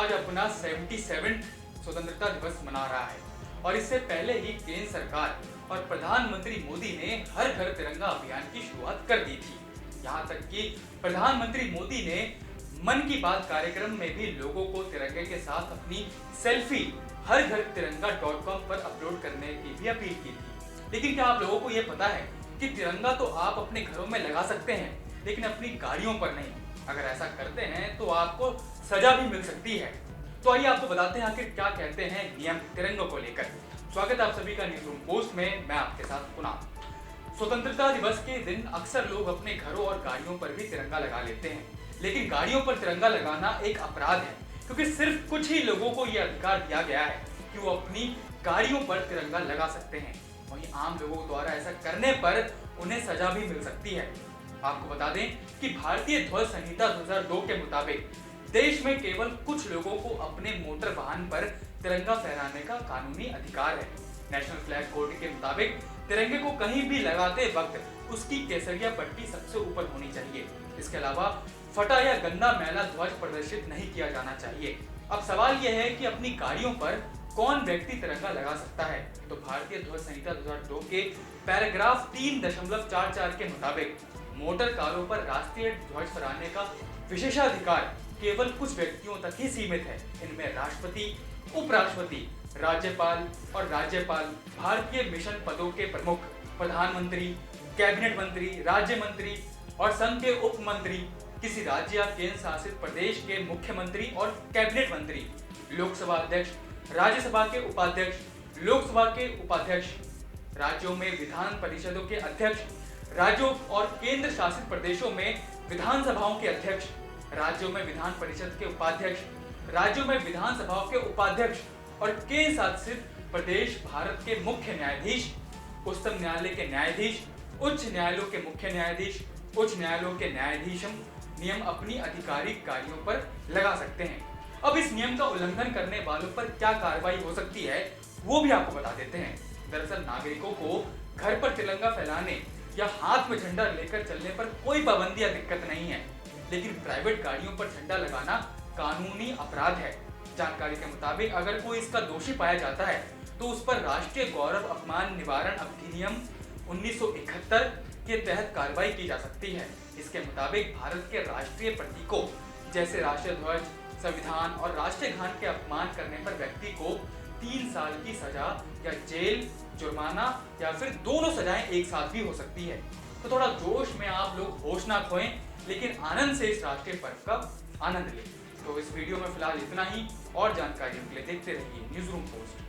आज अपना 77 स्वतंत्रता दिवस मना रहा है और इससे पहले ही केंद्र सरकार और प्रधानमंत्री मोदी ने हर घर तिरंगा अभियान की शुरुआत कर दी थी। यहाँ तक कि प्रधानमंत्री मोदी ने मन की बात कार्यक्रम में भी लोगों को तिरंगे के साथ अपनी सेल्फी हर घर तिरंगा.com पर अपलोड करने की भी अपील की थी। लेकिन क्या आप लोगों को यह पता है कि तिरंगा तो आप अपने घरों में लगा सकते हैं, लेकिन अपनी गाड़ियों पर नहीं। अगर ऐसा करते हैं तो आपको सजा भी मिल सकती है। तो आइए आपको बताते हैं आखिर क्या कहते हैं नियम तिरंगों को लेकर। स्वागत है आप सभी का न्यूज रूम पोस्ट में, मैं आपके साथ कुणाल। स्वतंत्रता दिवस के दिन अक्सर लोग अपने घरों और गाड़ियों पर भी तिरंगा लगा लेते हैं, लेकिन गाड़ियों पर तिरंगा लगाना एक अपराध है, क्योंकि सिर्फ कुछ ही लोगों को यह अधिकार दिया गया है कि वो अपनी गाड़ियों पर तिरंगा लगा सकते हैं। वहीं आम लोगों द्वारा ऐसा करने पर उन्हें सजा भी मिल सकती है। आपको बता दें कि भारतीय ध्वज संहिता 2002 के मुताबिक देश में केवल कुछ लोगों को अपने मोटर वाहन पर तिरंगा फहराने का कानूनी अधिकार है। नेशनल फ्लैग कोड के मुताबिक तिरंगे को कहीं भी लगाते वक्त उसकी केसरिया पट्टी सबसे ऊपर होनी चाहिए। इसके अलावा फटा या गंदा मैला ध्वज प्रदर्शित नहीं किया जाना चाहिए। अब सवाल यह है कि अपनी गाड़ियों पर कौन व्यक्ति तिरंगा लगा सकता है? तो भारतीय ध्वज संहिता 2002 के पैराग्राफ 3.44 के मुताबिक मोटर कारों पर राष्ट्रीय ध्वज फहराने का विशेषाधिकार केवल कुछ व्यक्तियों तक ही सीमित है। इनमें राष्ट्रपति, उपराष्ट्रपति, राज्यपाल और राज्यपाल, भारतीय मिशन पदों के प्रमुख, प्रधानमंत्री, कैबिनेट मंत्री, राज्य मंत्री और संघ के उप मंत्री, किसी राज्य या केंद्र शासित प्रदेश के मुख्यमंत्री और कैबिनेट मंत्री, लोकसभा अध्यक्ष, राज्यसभा के उपाध्यक्ष, लोकसभा के उपाध्यक्ष, राज्यों में विधान परिषदों के अध्यक्ष, राज्यों और केंद्र शासित प्रदेशों में विधानसभाओं के अध्यक्ष, राज्यों में विधान परिषद के उपाध्यक्ष, राज्यों में विधानसभाओं के उपाध्यक्ष और केंद्र शासित प्रदेश भारत के मुख्य न्यायाधीश, उच्चतम न्यायालय के न्यायाधीश, उच्च न्यायालयों के मुख्य न्यायाधीश, उच्च न्यायालयों के न्यायाधीश नियम अपनी आधिकारिक गाड़ियों पर लगा सकते हैं। अब इस नियम का उल्लंघन करने वालों पर क्या कार्रवाई हो सकती है, वो भी आपको बता देते हैं। दरअसल नागरिकों को घर पर तिरंगा फहराने या हाथ में झंडा लेकर चलने पर कोई पाबंदी या दिक्कत नहीं है, लेकिन प्राइवेट गाड़ियों पर झंडा लगाना कानूनी अपराध है। जानकारी के मुताबिक अगर कोई इसका दोषी पाया जाता है तो उस पर राष्ट्रीय गौरव अपमान निवारण अधिनियम 1971 के तहत कार्रवाई की जा सकती है। इसके मुताबिक भारत के राष्ट्रीय प्रतीकों जैसे राष्ट्रीय ध्वज, संविधान और राष्ट्रीय गान के अपमान करने पर व्यक्ति को 3 साल की सजा या जेल, जुर्माना या फिर दोनों सजाएं एक साथ भी हो सकती है। तो थोड़ा जोश में आप लोग होश ना खोएं, लेकिन आनंद से इस राष्ट्रीय पर्व का आनंद लें। तो इस वीडियो में फिलहाल इतना ही, और जानकारियों के लिए देखते रहिए न्यूज़ रूम पोस्ट।